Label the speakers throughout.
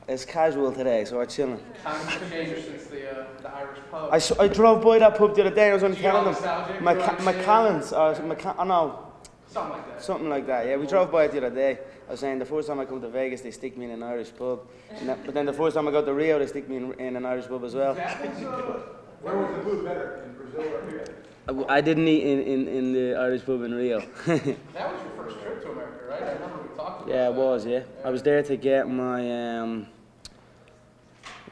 Speaker 1: It's casual today, so I'm chilling.
Speaker 2: Times have changed since the Irish pub.
Speaker 1: I drove by that pub the other day. I was only
Speaker 2: Did you get all
Speaker 1: telling them.
Speaker 2: nostalgic?
Speaker 1: McCallan's, oh no.
Speaker 2: Something like that.
Speaker 1: Something like that, yeah. We drove by it the other day. I was saying the first time I come to Vegas, they stick me in an Irish pub. But then the first time I go to Rio, they stick me in an Irish pub as well.
Speaker 3: Where was the food better, in Brazil or here?
Speaker 1: I didn't eat in the Irish pub in Rio.
Speaker 2: That was your first trip to America, right? I remember we talked about that.
Speaker 1: Yeah, it was, yeah. I was there to get my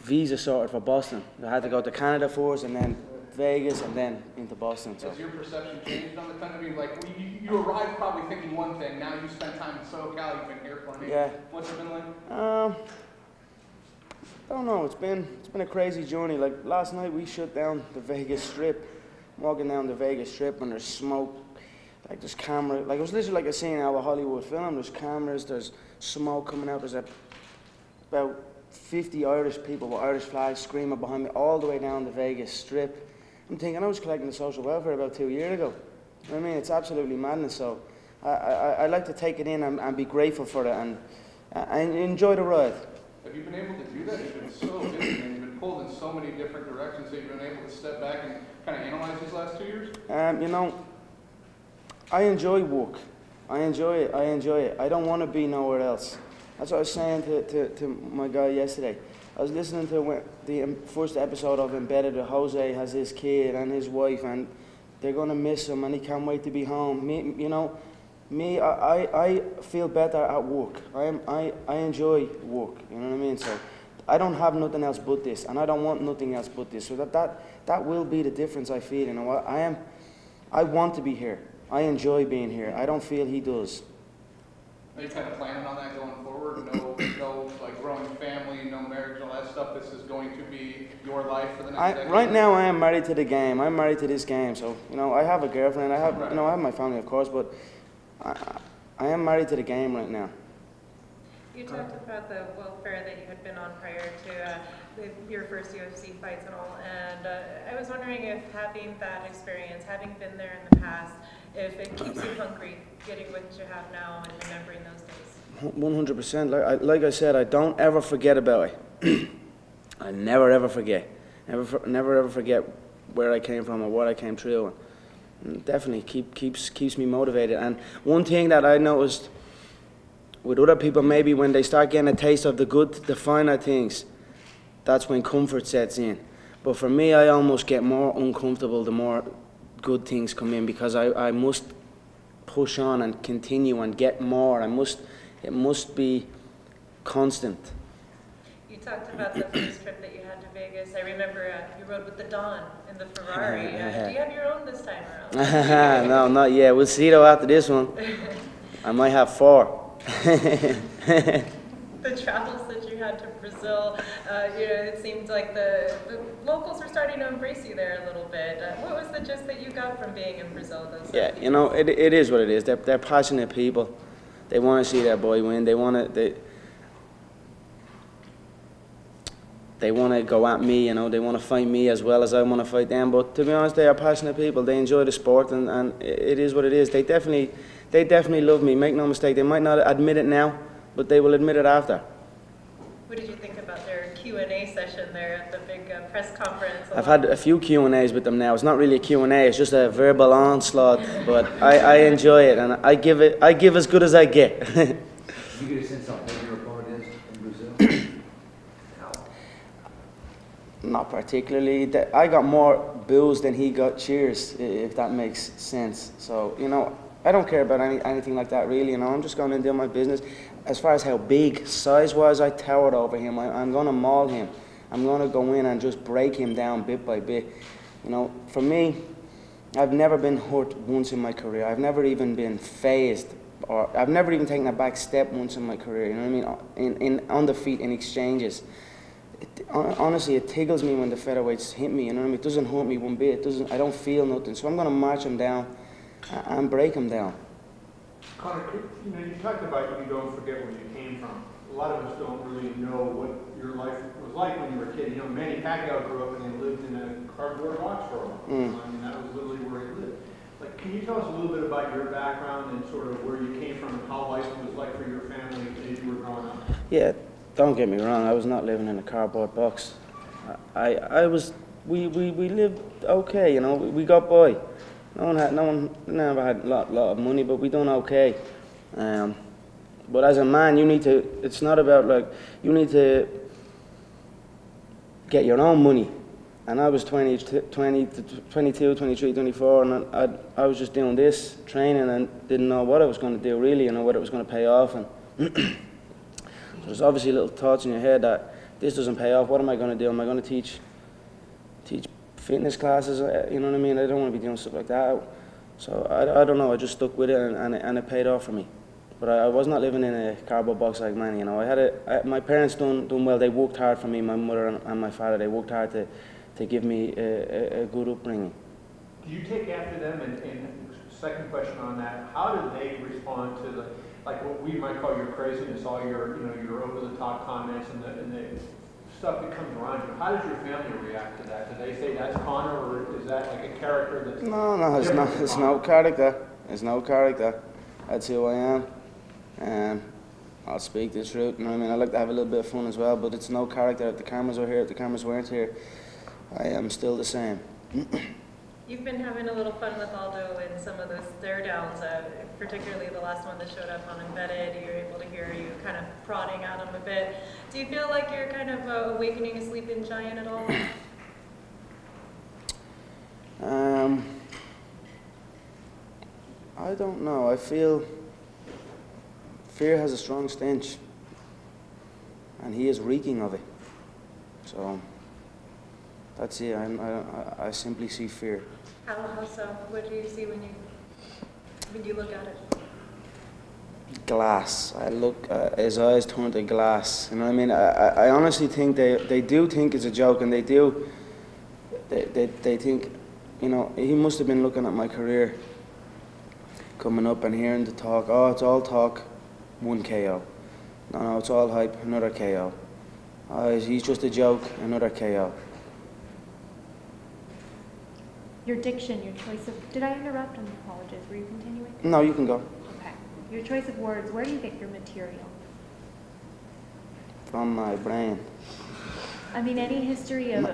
Speaker 1: visa sorted for Boston. I had to go to Canada first and then Vegas and then into Boston. So.
Speaker 2: Has your perception changed on the country? Like, you arrived probably thinking one thing, now you spent time in SoCal, you've been here plenty.
Speaker 1: Yeah.
Speaker 2: What's it been like?
Speaker 1: I don't know, it's been a crazy journey. Like last night we shut down the Vegas Strip. I'm walking down the Vegas Strip and there's smoke, like there's camera, like it was literally like a scene out of a Hollywood film. There's cameras, there's smoke coming out, there's about 50 Irish people with Irish flags screaming behind me all the way down the Vegas Strip. I'm thinking I was collecting the social welfare about 2 years ago. You know what I mean? It's absolutely madness. So I like to take it in and be grateful for it and enjoy the ride.
Speaker 2: Have you been able to do that? You've been so busy and you've been pulled in so many different directions that you've been able to step back and kind of analyze these last 2 years?
Speaker 1: You know, I enjoy work. I enjoy it. I don't want to be nowhere else. That's what I was saying to my guy yesterday. I was listening to the first episode of Embedded. Jose has his kid and his wife, and they're going to miss him, and he can't wait to be home. I feel better at work. I enjoy work, you know what I mean? So I don't have nothing else but this, and I don't want nothing else but this. So that will be the difference I feel, you know. I want to be here. I enjoy being here. I don't feel he does.
Speaker 2: Are you kind of planning on that going forward? No like growing family, no marriage, all that stuff. This is going to be your life for the next decade?
Speaker 1: Right now, I am married to the game. I'm married to this game. So you know, I have a girlfriend. I have,
Speaker 2: right.
Speaker 1: you know, I have my family, of course, but I am married to the game right now.
Speaker 4: You talked about the welfare that you had been on prior to your first UFC fights and all, and I was wondering if having that experience, having been there in the past, if it keeps you hungry getting what you have now and remembering those days.
Speaker 1: 100%. Like I said, I don't ever forget about it. I never ever forget. Never ever forget where I came from or what I came through. And definitely keeps me motivated. And one thing that I noticed with other people, maybe when they start getting a taste of the finer things, that's when comfort sets in. But for me, I almost get more uncomfortable the more good things come in, because I must push on and continue and get more. It must be constant.
Speaker 4: You talked about the first trip that you had to Vegas. I remember you rode with the Don in the Ferrari. Do you have your own this time around?
Speaker 1: No, not yet. We'll see though after this one. I might have 4.
Speaker 4: The travels that you had to Brazil, it seemed like the locals were starting to embrace you there a little bit. What was the gist that you got from being in Brazil?
Speaker 1: Yeah, you know, it is what it is. They're passionate people. They want to see their boy win. They want to go at me, you know. They want to fight me as well as I want to fight them. But to be honest, they are passionate people. They enjoy the sport, and it is what it is. They definitely love me. Make no mistake. They might not admit it now, but they will admit it after.
Speaker 4: What did you think about their Q&A session there at the big press conference?
Speaker 1: I've had a few Q&As with them now. It's not really a Q&A, it's just a verbal onslaught, but I enjoy it, and I give as good as I get.
Speaker 3: Did you get a sense of what your opponent is in Brazil? How?
Speaker 1: Not particularly. I got more boos than he got cheers, if that makes sense. So, you know, I don't care about anything like that, really. You know, I'm just going to do my business. As far as how big, size-wise, I towered over him. I'm going to maul him. I'm going to go in and just break him down bit by bit. You know, for me, I've never been hurt once in my career. I've never even been phased, or I've never even taken a back step once in my career. You know what I mean? On the feet, in exchanges. Honestly, it tickles me when the featherweights hit me. You know what I mean? It doesn't hurt me one bit. I don't feel nothing. So I'm going to march him down and break him down.
Speaker 5: Conor, you talked about you don't forget where you came from. A lot of us don't really know what your life was like when you were a kid. You know, Manny Pacquiao grew up and he lived in a cardboard box for a while. I mean, that was literally where he lived. Like, can you tell us a little bit about your background and sort of where you came from and how life was like for your family as you were growing up?
Speaker 1: Yeah, don't get me wrong, I was not living in a cardboard box. We lived okay, you know, we got by. No one never had a lot of money, but we done okay. But as a man, you need to, it's not about like, you need to get your own money. And I was 22, 23, 24, and I was just doing this, training, and didn't know what I was going to do really, you know, whether it was going to pay off. And so there's obviously little thoughts in your head that this doesn't pay off, what am I going to do? Am I going to teach fitness classes? You know what I mean? I don't want to be doing stuff like that. So I don't know, I just stuck with it, and it paid off for me. But I was not living in a cardboard box like many, you know. My parents done well, they worked hard for me, my mother and my father, they worked hard to give me a good upbringing.
Speaker 5: Do you take after them? And second question on that, how do they respond to like what we might call your craziness, all your, you know, your over-the-top comments and the stuff that comes around you? How does your family react to that? Do they say that's Conor, or is that like a character that's...
Speaker 1: No, it's no character. It's no character. That's who I am. I'll speak the truth, you know what I mean? I like to have a little bit of fun as well, but it's no character. If the cameras were here, if the cameras weren't here, I am still the same.
Speaker 4: You've been having a little fun with Aldo in some of those stare downs, particularly the last one that showed up on Embedded. You're able to hear you kind of prodding at him a bit. Do you feel like you're kind of awakening a sleeping giant at all?
Speaker 1: I don't know. I feel fear has a strong stench, and he is reeking of it. So that's it. I simply see fear.
Speaker 4: How so? What do you see when you look at it?
Speaker 1: Glass. I look, his eyes turn to glass. You know what I mean? I honestly think they do think it's a joke, and they think, you know, he must have been looking at my career coming up and hearing the talk. Oh, it's all talk, one KO. No, it's all hype, another KO. Oh, he's just a joke, another KO.
Speaker 6: Your diction, your choice of... Did I interrupt? I apologize. Were you continuing?
Speaker 1: No, you can go.
Speaker 6: Okay. Your choice of words, where do you get your material?
Speaker 1: From my brain.
Speaker 6: I mean, any history of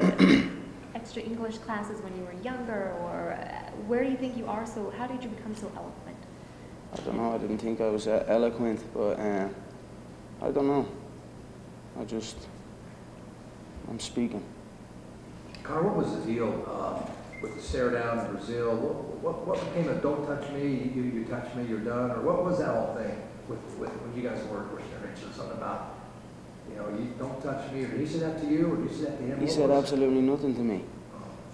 Speaker 6: extra English classes when you were younger, or where do you think you are so... How did you become so eloquent?
Speaker 1: I don't know. I didn't think I was eloquent, but I don't know. I'm speaking.
Speaker 3: Conor, what was the deal with the stare down in Brazil? What became a don't touch me, you touch me, you're done? Or what was that whole thing with when you guys were staring each other? Something about, you know, you don't touch me, or did he say that to you, or did he say that to him?
Speaker 1: He said absolutely nothing to me.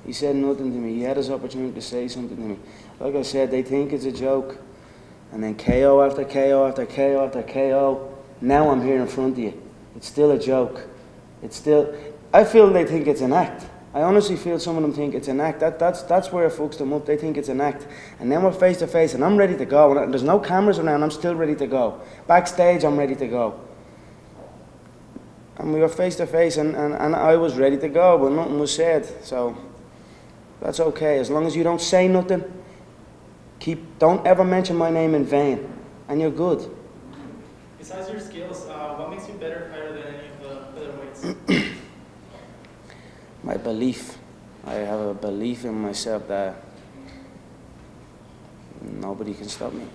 Speaker 1: He said nothing to me. He had his opportunity to say something to me. Like I said, they think it's a joke. And then KO after KO after KO after KO. Now I'm here in front of you. It's still a joke. I feel they think it's an act. I honestly feel some of them think it's an act. That's where it fucks them up. They think it's an act. And then we're face to face and I'm ready to go. And there's no cameras around, I'm still ready to go. Backstage, I'm ready to go. And we were face to face and I was ready to go, but nothing was said. So that's okay. As long as you don't say nothing, don't ever mention my name in vain. And you're good.
Speaker 7: Besides your skills, what makes you a better fighter than any of the other weights?
Speaker 1: My belief. I have a belief in myself that nobody can stop me.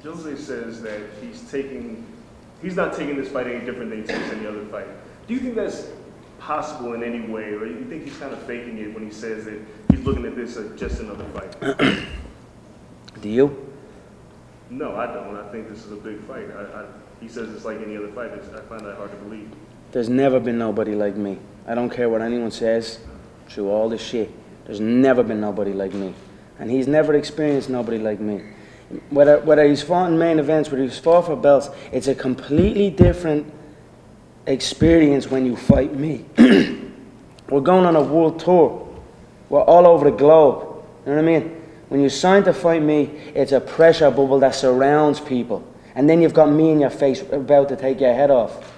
Speaker 8: Jose says that he's not taking this fight any different than he takes any other fight. Do you think that's possible in any way, or do you think he's kind of faking it when he says that he's looking at this as just another fight?
Speaker 1: Do you?
Speaker 8: No, I don't. I think this is a big fight. He says it's like any other fight. I find that hard to believe.
Speaker 1: There's never been nobody like me. I don't care what anyone says through all this shit. There's never been nobody like me. And he's never experienced nobody like me. Whether he's fought in main events, whether he's fought for belts, it's a completely different experience when you fight me. We're going on a world tour. We're all over the globe. You know what I mean? When you sign to fight me, it's a pressure bubble that surrounds people. And then you've got me in your face about to take your head off.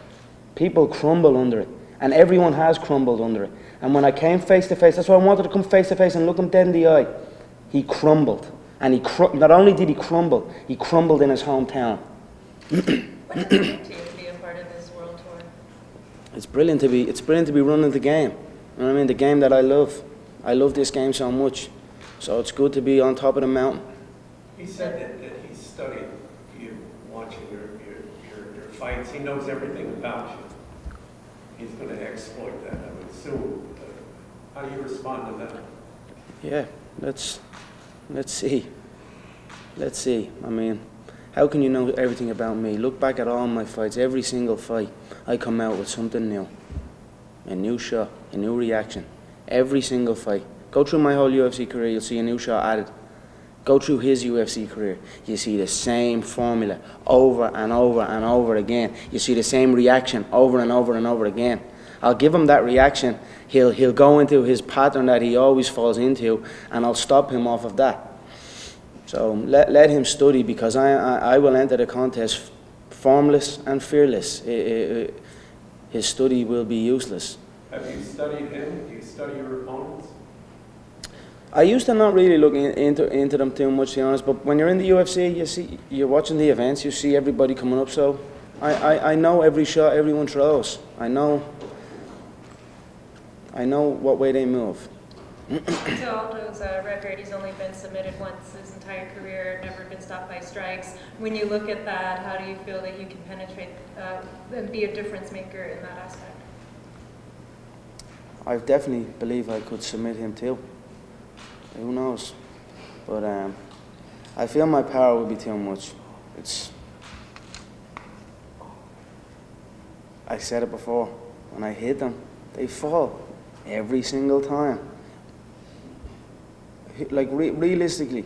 Speaker 1: People crumble under it. And everyone has crumbled under it. And when I came face to face, that's why I wanted to come face to face and look him dead in the eye. He crumbled. And not only did he crumbled in his hometown.
Speaker 4: What does it mean to you to be a part of this world tour?
Speaker 1: It's brilliant to be running the game. You know what I mean? The game that I love. I love this game so much. So it's good to be on top of the mountain.
Speaker 9: He said that he studied you, watching your fights. He knows everything about you. He's going to exploit that, I would assume. How do you respond to that?
Speaker 1: Yeah, let's see. Let's see. I mean, how can you know everything about me? Look back at all my fights. Every single fight, I come out with something new. A new shot, a new reaction. Every single fight. Go through my whole UFC career, you'll see a new shot added. Go through his UFC career, you see the same formula over and over and over again. You see the same reaction over and over and over again. I'll give him that reaction. He'll go into his pattern that he always falls into, and I'll stop him off of that. So let him study, because I will enter the contest formless and fearless. His study will be useless.
Speaker 9: Have you studied him? Do you study your opponents?
Speaker 1: I used to not really look into them too much, to be honest, but when you're in the UFC, you're watching the events, you see everybody coming up, so I know every shot everyone throws. I know what way they move.
Speaker 4: Jose Aldo's record, he's only been submitted once his entire career, never been stopped by strikes. When you look at that, how do you feel that you can penetrate and be a difference maker in that aspect?
Speaker 1: I definitely believe I could submit him too. Who knows? But I feel my power would be too much. I said it before, when I hit them, they fall every single time. Like realistically,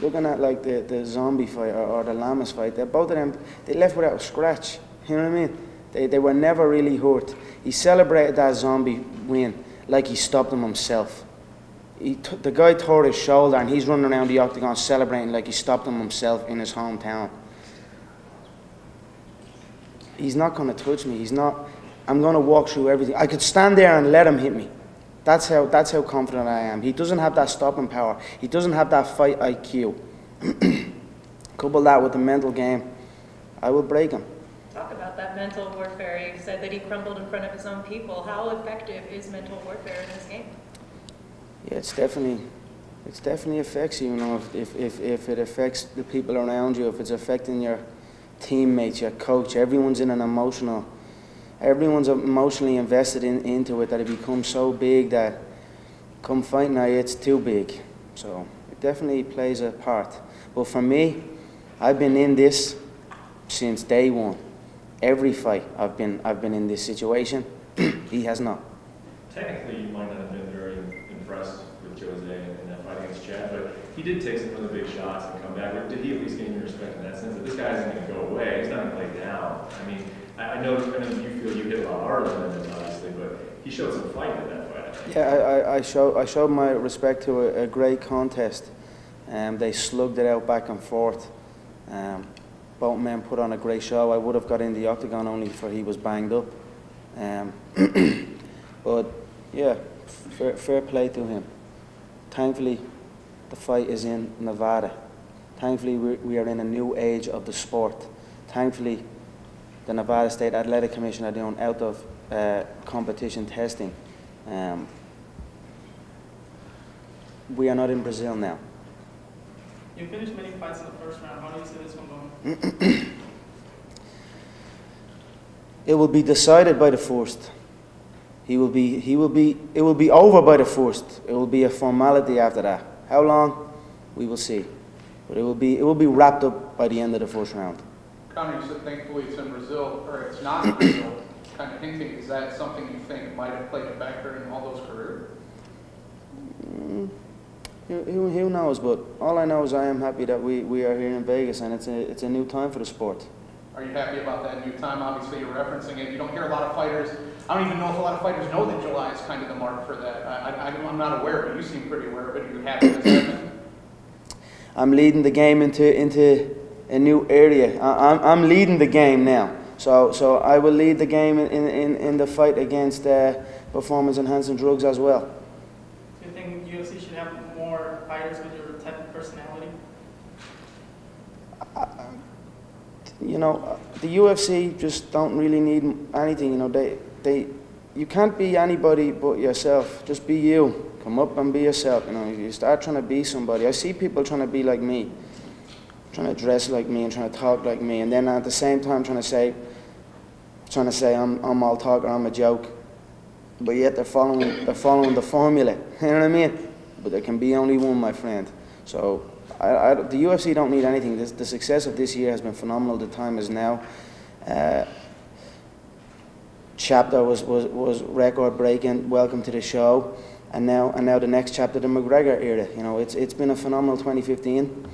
Speaker 1: looking at like the zombie fight or the Lamas fight, both of them, they left without a scratch. You know what I mean? They were never really hurt. He celebrated that zombie win like he stopped him himself. The guy tore his shoulder and he's running around the octagon celebrating like he stopped him himself in his hometown. He's not going to touch me. I'm going to walk through everything. I could stand there and let him hit me. That's how confident I am. He doesn't have that stopping power. He doesn't have that fight IQ. Couple that with the mental game, I will break him.
Speaker 4: Talk about that mental warfare. You said that he crumbled in front of his own people. How effective is mental warfare in this game?
Speaker 1: Yeah, it's definitely affects you. You know, if it affects the people around you, if it's affecting your teammates, your coach, everyone's emotionally invested into it, that it becomes so big that come fight night it's too big. So it definitely plays a part. But for me, I've been in this since day one. Every fight I've been in this situation. He has not.
Speaker 10: Technically, you might not have been very impressed with Jose in that fight against Chad, but he did take some really big shots and come back. Did he at least gain your respect in that sense that this guy isn't going to go away? He's not going to lay down. I mean, I know you feel you hit a lot harder than him, obviously, but he showed some fight in that fight, I think.
Speaker 1: Yeah, I showed my respect to a great contest. They slugged it out back and forth. Both men put on a great show. I would have got in the octagon only for he was banged up. But yeah, fair play to him. Thankfully, the fight is in Nevada. Thankfully, we are in a new age of the sport. Thankfully, the Nevada State Athletic Commission are doing out of competition testing. We are not in Brazil now.
Speaker 7: You finished many fights in the first round. How do you see this one going?
Speaker 1: It will be decided by the first. It will be over by the first. It will be a formality after that. How long? We will see. But it will be wrapped up by the end of the first round.
Speaker 2: Conor, you said thankfully it's in Brazil, or it's not in Brazil. Kind of hinting, is that something you think might have played a factor in Aldo's career?
Speaker 1: Who knows? But all I know is I am happy that we are here in Vegas, and it's a new time for the sport.
Speaker 2: Are you happy about that new time? Obviously, you're referencing it. You don't hear a lot of fighters. I don't even know if a lot of fighters know that July is kind of the mark for that. I'm not aware of it. You seem pretty aware of it. Are you happy that's happening?
Speaker 1: I'm leading the game into a new area. I'm leading the game now. So I will lead the game in the fight against performance-enhancing drugs as well.
Speaker 7: Do you think UFC should have more fighters with your type of personality? You
Speaker 1: know, the UFC just don't really need anything. You know, you can't be anybody but yourself. Just be you. Come up and be yourself. You know, you start trying to be somebody. I see people trying to be like me, trying to dress like me and trying to talk like me, and then at the same time trying to say I'm all talk or I'm a joke, but yet they're following the formula. You know what I mean? But there can be only one, my friend. So the UFC don't need anything. The success of this year has been phenomenal. The time is now. Chapter was record breaking. Welcome to the show. And now the next chapter, the McGregor era. You know, it's been a phenomenal 2015,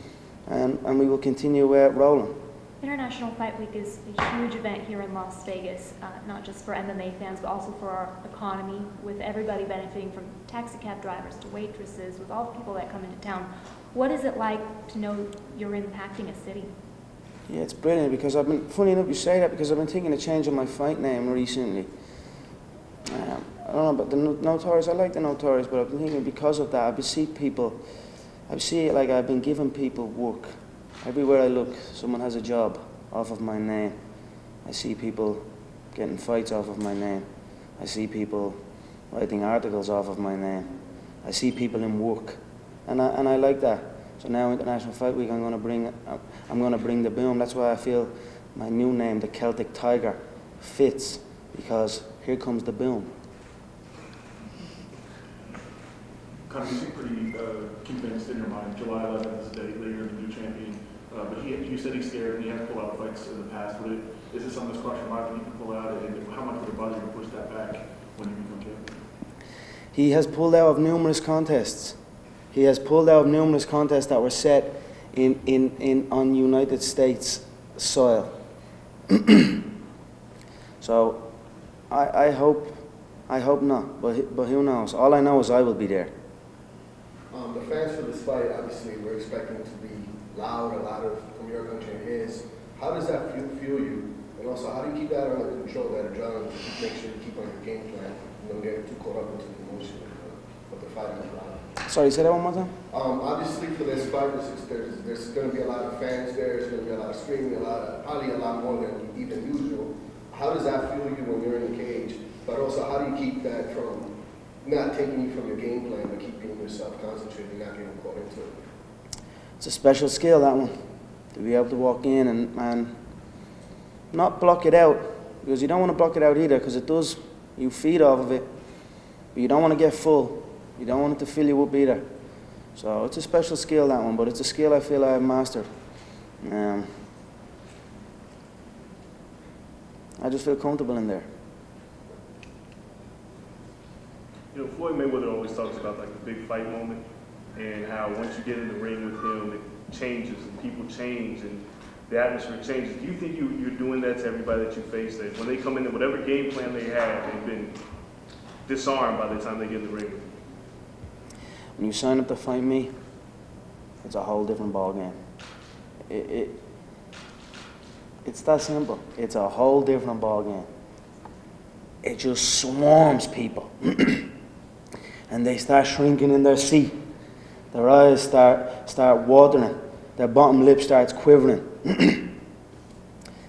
Speaker 1: and we will continue rolling.
Speaker 6: International Fight Week is a huge event here in Las Vegas, not just for MMA fans, but also for our economy, with everybody benefiting, from taxi cab drivers to waitresses, with all the people that come into town. What is it like to know you're impacting a city?
Speaker 1: Yeah, it's brilliant, because funny enough you say that, because I've been thinking of changing my fight name recently. I don't know about the Notorious. I like the Notorious, but I've been thinking because of that, I've been giving people work. Everywhere I look, someone has a job off of my name. I see people getting fights off of my name. I see people writing articles off of my name. I see people in work, and I like that. So now International Fight Week, I'm going to bring the boom. That's why I feel my new name, the Celtic Tiger, fits, because here comes the boom.
Speaker 8: Conor, you seem pretty convinced in your mind. July 11th is the date that you're the new champion. But you said he's scared and he has pulled out fights in the past. Is this something that's crossed your mind when you can pull out? And how much would it bother you to push that back when you become champion?
Speaker 1: He has pulled out of numerous contests. He has pulled out of numerous contests that were set on United States soil. So I hope not. But who knows? All I know is I will be there.
Speaker 11: The fans for this fight, obviously, we're expecting it to be loud, a lot of from your country is. How does that fuel you? And also, how do you keep that under control, that adrenaline, to make sure you keep on your game plan and don't get too caught up into the emotion of the fight and the crowd?
Speaker 1: Sorry, say that one more time?
Speaker 11: Obviously, for this fight, there's going to be a lot of fans there. There's going to be a lot of screaming, probably a lot more than even usual. How does that fuel you when you're in the cage? But also, how do you keep that from not taking you from your game plan, but keeping yourself concentrated and not getting caught into it?
Speaker 1: It's a special skill, that one, to be able to walk in and not block it out, because you don't want to block it out either, because it does, you feed off of it, but you don't want to get full. You don't want it to fill you up either. So it's a special skill, that one, but it's a skill I feel I have mastered. I just feel comfortable in there.
Speaker 8: You know, Floyd Mayweather always talks about like the big fight moment, and how once you get in the ring with him, it changes and people change and the atmosphere changes. Do you think you're doing that to everybody that you face, that when they come in, whatever game plan they have, they've been disarmed by the time they get in the ring?
Speaker 1: When you sign up to fight me, it's a whole different ballgame. It's that simple. It's a whole different ballgame. It just swarms people. And they start shrinking in their seat. Their eyes start watering. Their bottom lip starts quivering.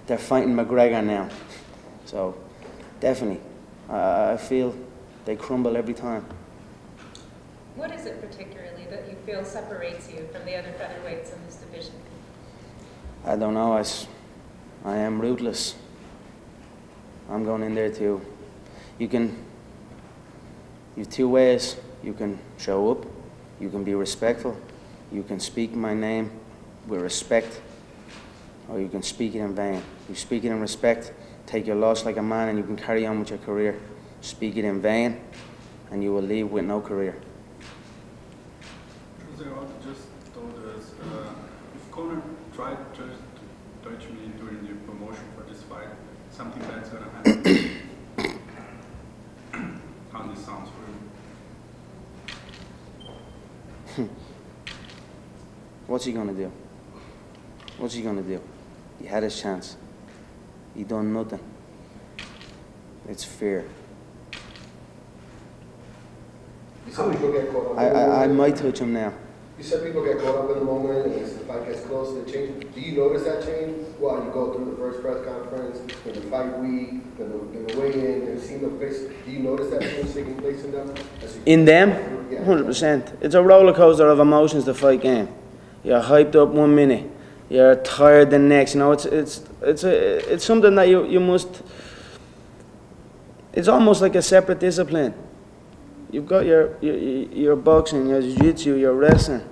Speaker 1: They're fighting McGregor now. So, definitely, I feel they crumble every time.
Speaker 4: What is it particularly that you feel separates you from the other featherweights in this division?
Speaker 1: I don't know. I am ruthless. I'm going in there too. You have two ways. You can show up, you can be respectful, you can speak my name with respect, or you can speak it in vain. You speak it in respect, take your loss like a man, and you can carry on with your career. Speak it in vain, and you will leave with no career.
Speaker 12: Jose Aldo just told us, if Conor tried just to touch me during the promotion for this fight, something bad's gonna happen. How this sounds for you?
Speaker 1: What's he gonna do? What's he gonna do? He had his chance. He done nothing. It's fear. I might touch him now.
Speaker 11: You said people get caught up in the moment, and as the fight gets close, they change. Do you notice that change while you go through the first press conference, in the fight week, in the weigh-in, and seeing the face? Do you notice that change taking place in them?
Speaker 1: In them?
Speaker 11: Yeah.
Speaker 1: 100%. It's a roller coaster of emotions, the fight game. You're hyped up 1 minute, you're tired the next. You know, it's something that you must. It's almost like a separate discipline. You've got your boxing, your jiu-jitsu, your wrestling.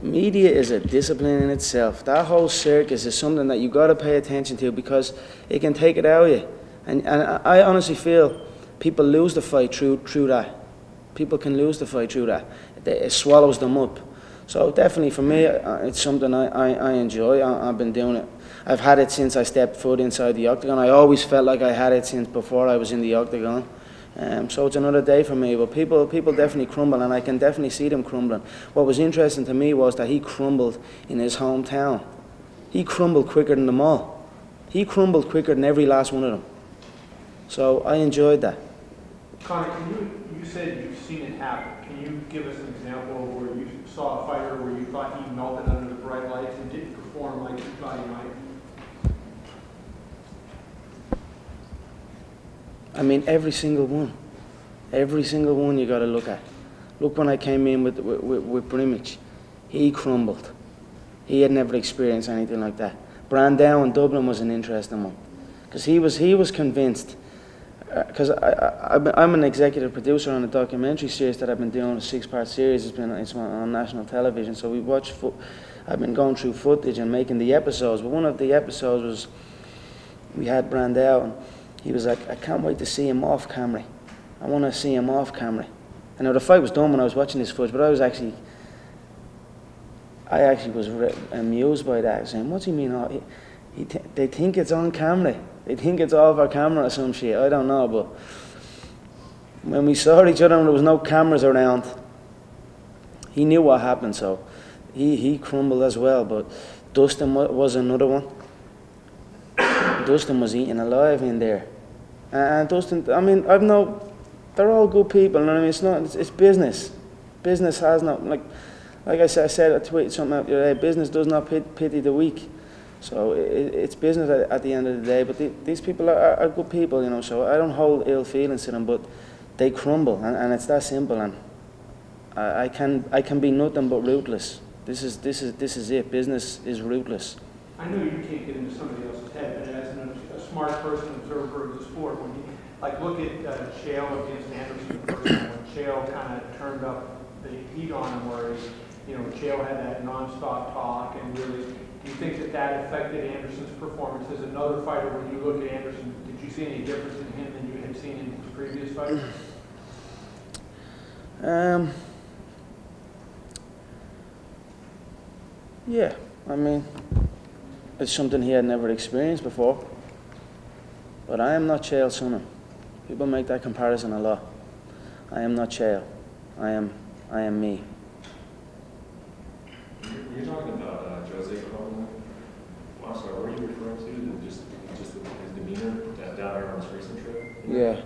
Speaker 1: Media is a discipline in itself. That whole circus is something that you got to pay attention to because it can take it out of you. And I honestly feel people lose the fight through that. People can lose the fight through that. It swallows them up. So definitely for me, it's something I enjoy. I've been doing it. I've had it since I stepped foot inside the octagon. I always felt like I had it since before I was in the octagon. So it's another day for me, but people definitely crumble, and I can definitely see them crumbling. What was interesting to me was that he crumbled in his hometown. He crumbled quicker than them all. He crumbled quicker than every last one of them. So I enjoyed that.
Speaker 5: Conor, you said you've seen it happen. Can you give us an example of where you saw a fighter where you thought he melted under the bright lights and didn't perform like you thought he might?
Speaker 1: I mean, every single one you got to look at. Look when I came in with Brimage, he crumbled. He had never experienced anything like that. Brandao in Dublin was an interesting one, because he was convinced. Because I'm an executive producer on a documentary series that I've been doing, a 6-part series. It's on national television. So we watched. I've been going through footage and making the episodes. But one of the episodes was we had Brandao, and he was like, I can't wait to see him off camera. I want to see him off camera. I know the fight was done when I was watching this footage, but I actually was amused by that, saying, what's he mean? Oh, they think it's on camera. They think it's off our camera or some shit. I don't know, but when we saw each other and there was no cameras around, he knew what happened, so he crumbled as well. But Dustin was another one. Dustin was eaten alive in there. And Dustin, I mean, they're all good people, you know what I mean? It's business. Business has not, like I said, I tweeted something out the other day, business does not pity the weak. So it's business at the end of the day, but these people are good people, you know, so I don't hold ill feelings to them, but they crumble, and it's that simple, and I can be nothing but ruthless. This is it. Business is ruthless.
Speaker 5: I know you can't get into somebody else's head, but as a smart person, observer of the sport, when you look at Chael against Anderson first, when Chael kind of turned up the heat on him, where Chael had that nonstop talk, and really, do you think that affected Anderson's performance as another fighter? When you look at Anderson, did you see any difference in him than you had seen in his previous fights?
Speaker 1: Yeah, I mean, it's something he had never experienced before. But I am not Chael Sonnen. People make that comparison a lot. I am not Chael. I am me.
Speaker 10: You're talking about Jose Aldo. I'm sorry, what are you referring to? Just his demeanor down there on his recent trip?
Speaker 1: Yeah.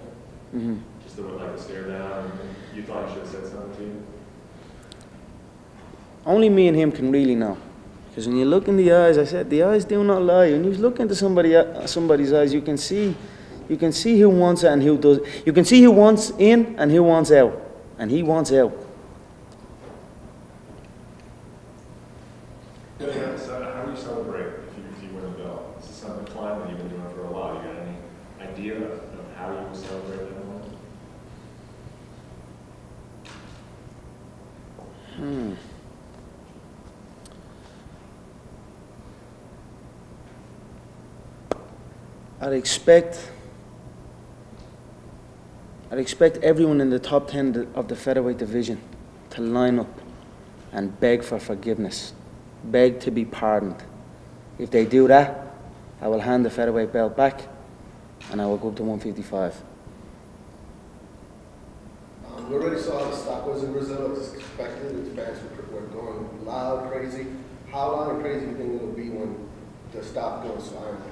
Speaker 1: Mm-hmm.
Speaker 10: Just the stare down, and you thought he should have said something to you?
Speaker 1: Only me and him can really know. Because when you look in the eyes, I said, the eyes do not lie. When you look into somebody's eyes, you can see who wants it and who does. You can see who wants in and who wants out. And he wants out.
Speaker 10: So how do you celebrate if you win a belt? This is something climb that you've been doing for a while. You got any idea of how you will celebrate that moment? I'd expect everyone in the top 10 of the featherweight division to line up and beg for forgiveness, beg to be pardoned. If they do that, I will hand the featherweight belt back and I will go up to 155.
Speaker 11: We already saw the stock was in Brazil as expected. The fans were going loud, crazy. How loud and crazy do you think it'll be when the stock goes silent?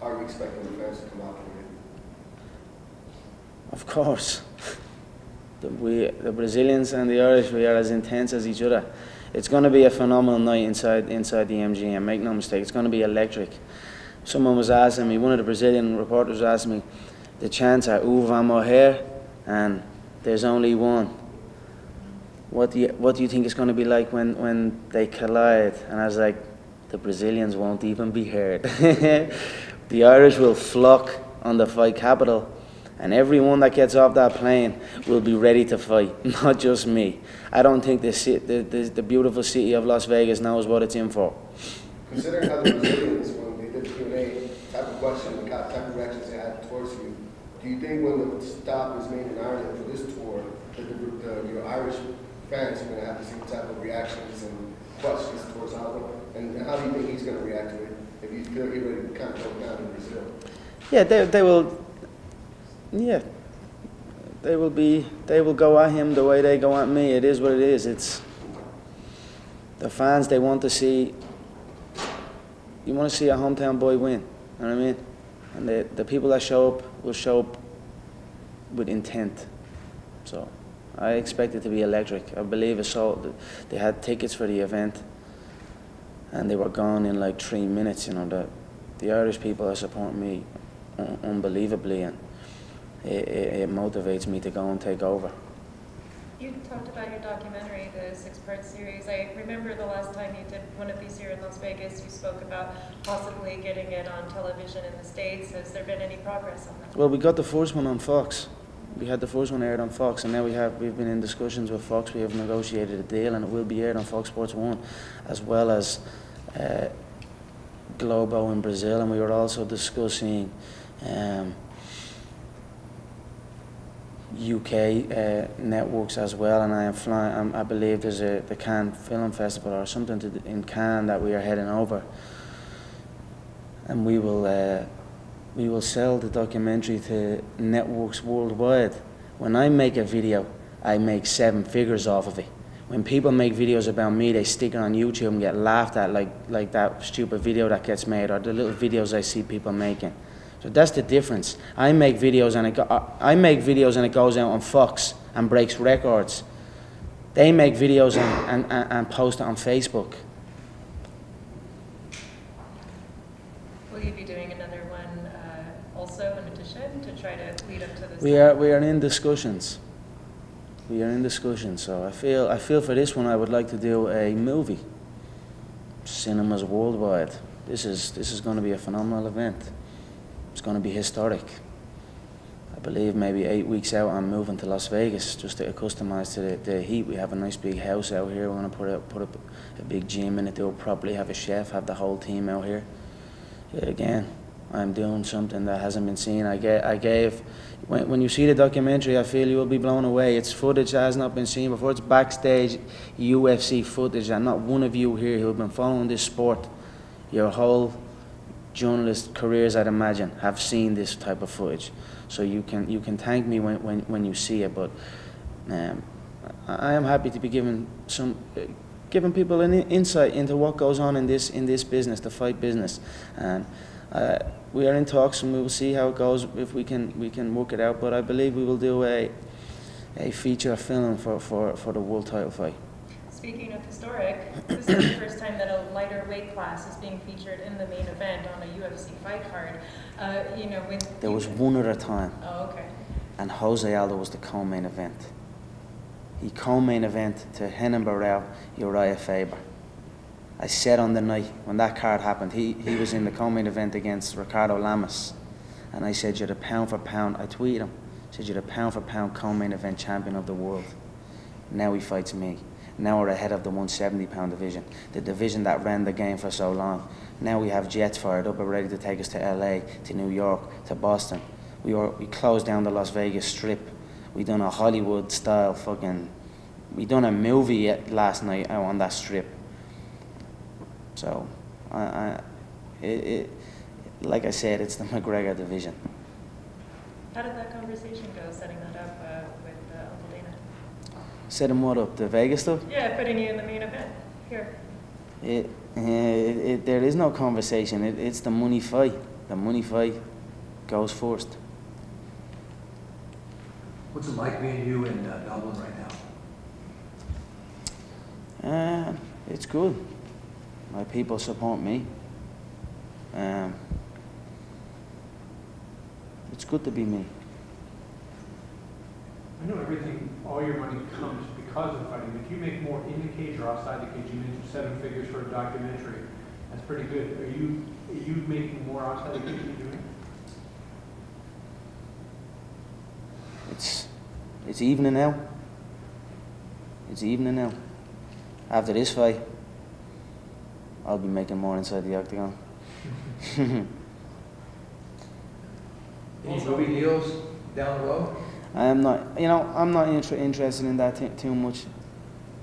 Speaker 11: Are you expecting the fans to come out for you?
Speaker 1: Of course. The Brazilians and the Irish, we are as intense as each other. It's going to be a phenomenal night inside the MGM. Make no mistake, it's going to be electric. Someone was asking me, one of the Brazilian reporters was asking me, the chants are "Uva Morrer," and there's only one. What do you think it's going to be like when they collide? And I was like, the Brazilians won't even be heard. The Irish will flock on the fight capital, and everyone that gets off that plane will be ready to fight, not just me. I don't think the beautiful city of Las Vegas knows what it's in for.
Speaker 11: Considering how the Brazilians, when they did Q&A, type of question, the type of reactions they had towards you, do you think when the stop is made in Ireland for this tour, that your Irish fans are going to have the same type of reactions and questions towards Aldo? And how do you think he's going to react to it if you feel he already kind of broke down in Brazil?
Speaker 1: Yeah, they will. Yeah, they will go at him the way they go at me. It is what it is. It's the fans. They want to see. You want to see a hometown boy win. You know what I mean? And the people that show up will show up with intent. So I expect it to be electric. I believe they had tickets for the event, and they were gone in like 3 minutes. You know, the Irish people are supporting me unbelievably, and it motivates me to go and take over.
Speaker 4: You talked about your documentary, the 6-part series. I remember the last time you did one of these here in Las Vegas, you spoke about possibly getting it on television in the States. Has there been any progress on that?
Speaker 1: Well, we got the first one on Fox. We had the first one aired on Fox, and now we've been in discussions with Fox. We have negotiated a deal, and it will be aired on Fox Sports 1, as well as Globo in Brazil, and we were also discussing UK networks as well, and I am flying. I believe there's the Cannes Film Festival or something in Cannes that we are heading over, and we will sell the documentary to networks worldwide. When I make a video, I make 7 figures off of it. When people make videos about me, they stick it on YouTube and get laughed at, like that stupid video that gets made, or the little videos I see people making. So that's the difference. I make videos and it goes out on Fox and breaks records. They make videos and post it on Facebook.
Speaker 4: Will you be doing another one also in addition to try to lead up to this?
Speaker 1: We are in discussions. We are in discussions. So I feel for this one I would like to do a movie. Cinemas worldwide. This is going to be a phenomenal event. It's going to be historic. I believe maybe 8 weeks out I'm moving to Las Vegas just to accustamize to the heat. We have a nice big house out here. We're going to put up a big gym in it, do it properly, have a chef, have the whole team out here. Again, I'm doing something that hasn't been seen. When you see the documentary, I feel you will be blown away. It's footage that has not been seen before. It's backstage UFC footage, and not one of you here who have been following this sport your whole journalist careers, I'd imagine, have seen this type of footage. So you can thank me when you see it. But I am happy to be giving people an insight into what goes on in this business, the fight business, and we are in talks, and we will see how it goes if we can work it out. But I believe we will do a feature film for the world title fight.
Speaker 4: Speaking of historic, this is the first time that a lighter weight class is being featured in the main event on a UFC fight card. There
Speaker 1: was one other time.
Speaker 4: Oh, okay.
Speaker 1: And Jose Aldo was the co-main event. He co-main event to Renan Barão, Uriah Faber. I said on the night when that card happened, he was in the co-main event against Ricardo Lamas, and I said, you're the pound for pound. I tweeted him. I said, you're the pound for pound co-main event champion of the world. Now he fights me. Now we're ahead of the 170-pound division, the division that ran the game for so long. Now we have jets fired up and ready to take us to LA, to New York, to Boston. We closed down the Las Vegas Strip. We done a Hollywood-style we done a movie last night out on that strip. So, like I said, it's the McGregor division.
Speaker 4: How did that conversation go, setting that up with Uncle Dana?
Speaker 1: Setting what up, the Vegas stuff?
Speaker 4: Yeah, putting you in the main event here.
Speaker 1: There is no conversation. It's the money fight. The money fight goes first.
Speaker 3: What's it like being you in Dublin right now?
Speaker 1: It's good. My people support me. It's good to be me.
Speaker 5: I know everything, all your money comes because of fighting. If you make more in the cage or outside the cage, you mentioned 7 figures for a documentary. That's pretty good. Are you making more outside the cage than you're doing?
Speaker 1: It's evening now. It's evening now. After this fight, I'll be making more inside the octagon.
Speaker 3: Any movie deals down the road?
Speaker 1: I'm not interested in that too much.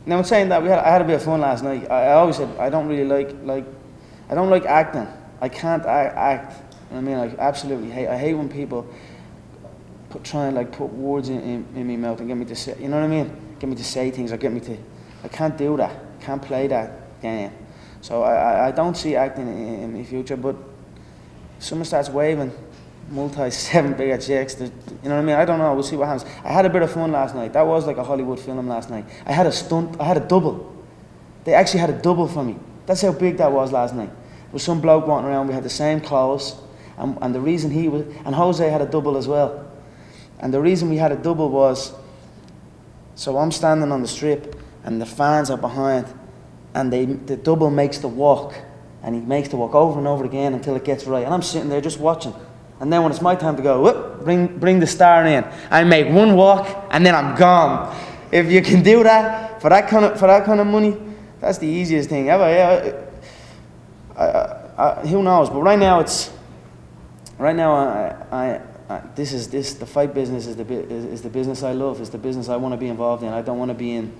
Speaker 1: Now, I'm saying that I had a bit of fun last night. I always said I don't really I don't like acting. I can't act. I mean, I absolutely hate. I hate when people try and put words in my mouth and get me to say, you know what I mean? Get me to say things or get me to. I can't do that. I can't play that game. So I don't see acting in my future. But if someone starts waving multi-7-figure checks, you know what I mean? I don't know. We'll see what happens. I had a bit of fun last night. That was like a Hollywood film last night. I had a stunt. I had a double. They actually had a double for me. That's how big that was last night. There was some bloke walking around. We had the same clothes, and the reason he was, and Jose had a double as well. And the reason we had a double was, so I'm standing on the strip, and the fans are behind, and the double makes the walk, and he makes the walk over and over again until it gets right. And I'm sitting there just watching. And then when it's my time to go, whoop, bring the star in. I make one walk, and then I'm gone. If you can do that for that kind of money, that's the easiest thing ever. Yeah, who knows? But right now the fight business is the business I love. It's the business I want to be involved in. I don't want to be in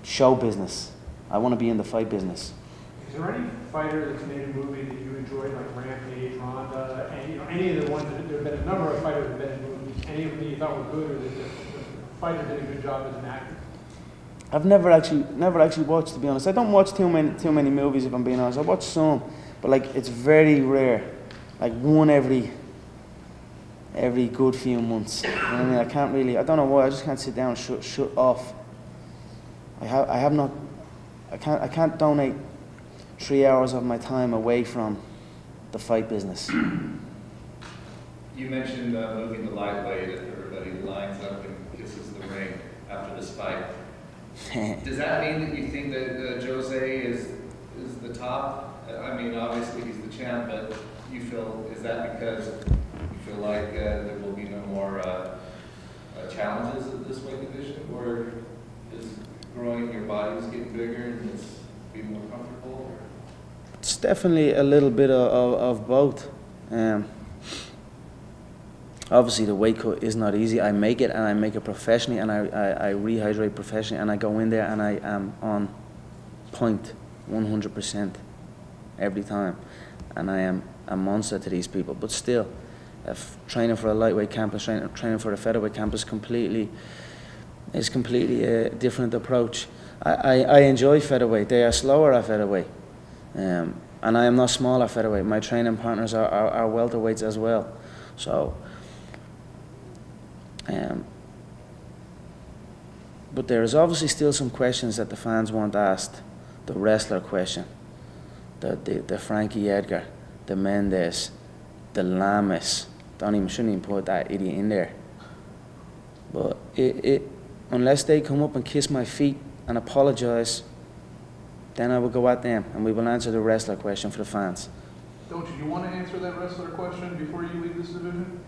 Speaker 1: show business. I want to be in the fight business.
Speaker 5: Is there any fighter that's made a movie that you enjoyed, like Rampage, Ronda, and any of the ones that there have been a number of fighters that have been in movies? Any of them you thought were good, or that the fighter did a good job as an actor? I've never actually watched, to be honest. I don't watch too many movies, if I'm being honest. I watch some, but it's very rare. Like one every good few months. You know what I mean? I can't really. I don't know why. I just can't sit down and shut off. I can't donate 3 hours of my time away from the fight business.
Speaker 13: You mentioned moving the lightweight, and everybody lines up and kisses the ring after this fight. Does that mean that you think that Jose is the top? I mean, obviously he's the champ, but you feel, is that because you feel like there will be no more challenges at this weight division, or is growing your body is getting bigger and it's being more comfortable? Or?
Speaker 1: It's definitely a little bit of both. Obviously the weight cut is not easy. I make it, and I make it professionally, and I rehydrate professionally, and I go in there and I am on point 100% every time, and I am a monster to these people. But still, if training for a lightweight camp and training for a featherweight camp is completely a different approach. I enjoy featherweight. They are slower at featherweight, and I am not small at featherweight. My training partners are welterweights as well. So, but there is obviously still some questions that the fans want asked. The wrestler question, the Frankie Edgar, the Mendes, the Lamas. Shouldn't even put that idiot in there. But unless they come up and kiss my feet and apologize, then I will go at them, and we will answer the wrestler question for the fans.
Speaker 2: Don't you want to answer that wrestler question before you leave this division?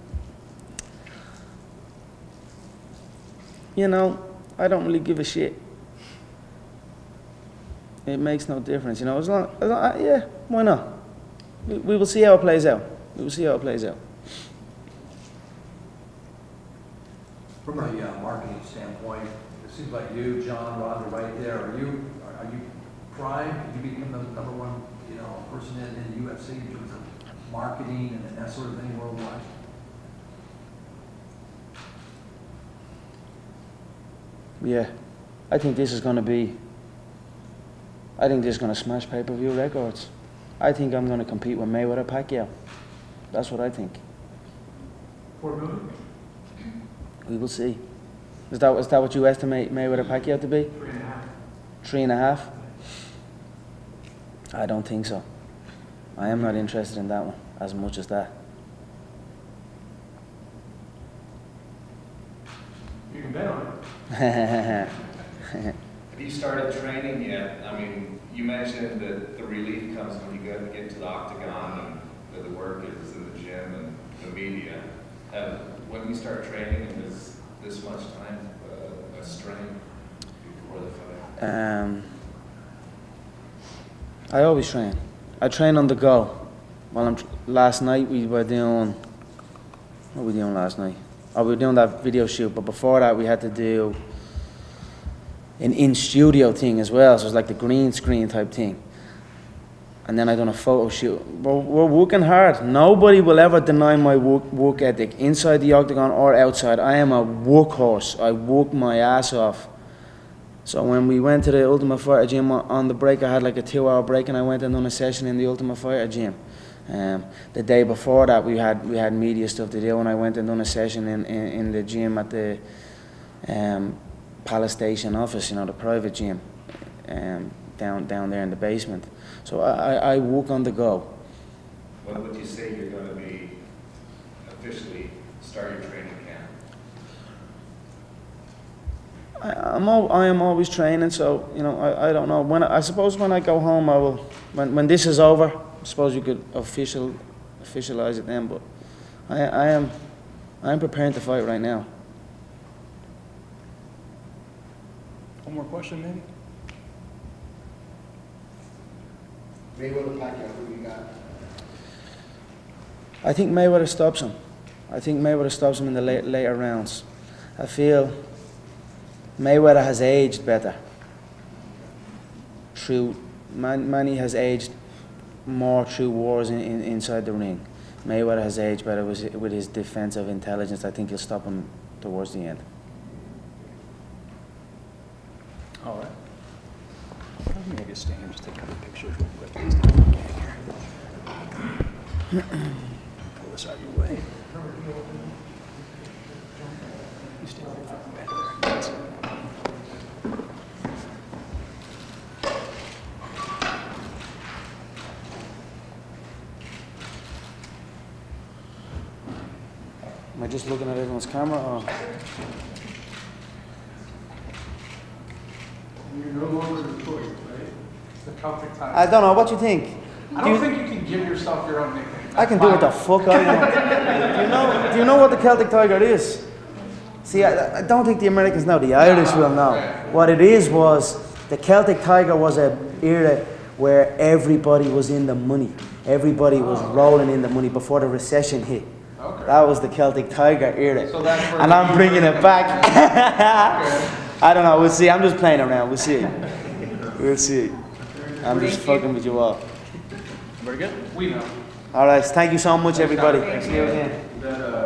Speaker 1: You know, I don't really give a shit. It makes no difference, you know. As long yeah, why not? We will see how it plays out. We will see how it plays out.
Speaker 3: From a marketing standpoint, it seems like you, John, Ronda, right there. Are you primed? Could you become the #1, person in the UFC in terms of marketing and that sort of thing worldwide?
Speaker 1: Yeah, I think this is going to smash pay-per-view records. I think I'm going to compete with Mayweather Pacquiao. That's what I think.
Speaker 5: $4 million?
Speaker 1: We will see. Is that what you estimate Mayweather Pacquiao to be?
Speaker 2: 3.5.
Speaker 1: 3.5? I don't think so. I am not interested in that one as much as that.
Speaker 2: You can bet on it.
Speaker 13: Have you started training yet? I mean, you mentioned that the relief comes when you get to the octagon and that the work is in the gym and the media. When you start training, is this much time a strain before the fight?
Speaker 1: I always train. I train on the go. Well, last night we were doing. What were we doing last night? Oh, we were doing that video shoot, but before that we had to do an in-studio thing as well, so it's like the green screen type thing. And then I done a photo shoot. We're working hard. Nobody will ever deny my work ethic, inside the octagon or outside. I am a workhorse. I work my ass off. So when we went to the Ultimate Fighter gym on the break, I had like a 2-hour break, and I went and done a session in the Ultimate Fighter gym. The day before that, we had media stuff to do, and I went and done a session in the gym at the Palace Station office, you know, the private gym, down there in the basement. So I work on the go.
Speaker 13: When would you say you're going to be officially start your training camp?
Speaker 1: I am always training, so you know I don't know. I suppose when I go home, I will. When this is over, I suppose you could officialize it then. But I am preparing to fight right now.
Speaker 2: One more question, maybe?
Speaker 11: Mayweather Pacquiao, who you got?
Speaker 1: I think Mayweather stops him. I think Mayweather stops him in the later rounds. I feel Mayweather has aged better. Manny has aged more through wars inside the ring. Mayweather has aged better with his defensive intelligence. I think he'll stop him towards the end.
Speaker 2: All right. Maybe stand here, just take a couple pictures real quick. Pull this out of your way. You stand right from back there. That's it.
Speaker 1: Am I just looking at everyone's camera? Or?
Speaker 5: You're no longer employed, right?
Speaker 2: The Celtic title.
Speaker 1: I don't know. What you think?
Speaker 2: I don't think you can give yourself your own nickname.
Speaker 1: I can do what the fuck I want. Do you know what the Celtic Tiger is? See, I don't think the Americans know. The Irish will know. What it is was the Celtic Tiger was an era where everybody was in the money. Everybody was rolling in the money before the recession hit.
Speaker 2: Okay.
Speaker 1: That was the Celtic Tiger era.
Speaker 2: So that's where
Speaker 1: and I'm bringing it back.
Speaker 2: Okay.
Speaker 1: I don't know. We'll see. I'm just playing around. We'll see. We'll see. I'm just fucking with you all.
Speaker 2: Very good. We know.
Speaker 1: All right. Thank you so much, everybody. See you again.